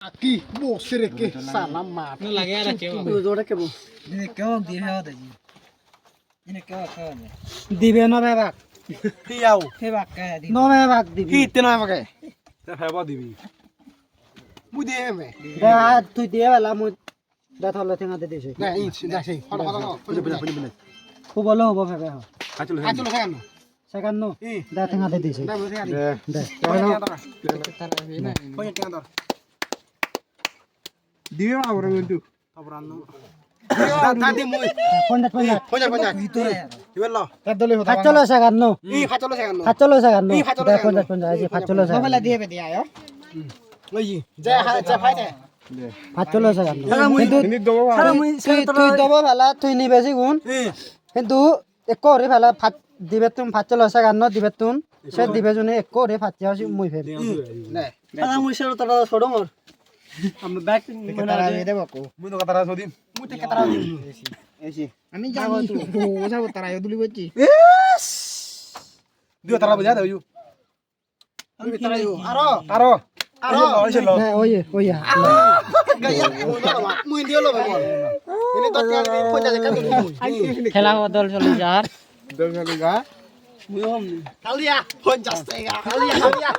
Aki, bosir ke salam mat. No lagi ada kewa. Dora ke bo. Ini kau dia ada ji. Ini kau ni. Dibe no bebak. Hiau. Hebak kaya di. No bebak dibi. Kita nak pakai. Kita hebat dibi. Mudi me. Da tu dia wala mu da tholo thenga de dise. Nah, ini dah sih. Halo. Benar. Ku bolo hobo bebe ho. Kacul kan. Second no. Da thenga de dise. Dah mesti kan. Da. Punya tinggal. Dia orang itu. Abran. Tadi mu. Pondat. Punya. Itu. Iwala. Kadole ho. Hacholo second no. Ih, hacolo second. Hacholo second no. Ih, hacholo Da second. pondat aji hacholo second. Bala dia dia ayo. Lagi. Jaya phai deh. hacholo second no. Kintu Ini doa. তুই দব ভালা তুই নিবেছি গুণ কিন্তু এক রে ভালা ফাট দিবে তুমি ফাচল সেখান ন দিবে তুন সে দিবে জনে এক রে ফাচি আসি মুই ফের Nah. খালা মুই সের তোরা ছোড় মোর আমরা back Kita dia deh baku. Mu tu kata Rasudin. মুই তে কেতরা Esi. Ani jangan tu. Oh, saya utara ayo dulu baci. Dia tara baca dah you. আরো Aro. Aro. না way way Gaya. Mu dia lo bang. Ini tu tiang ni pun jadi kan tu. খেলা বদল চলে যার Dah kali ga. মুই হম Kali ya. Pun just tega. Kali ya.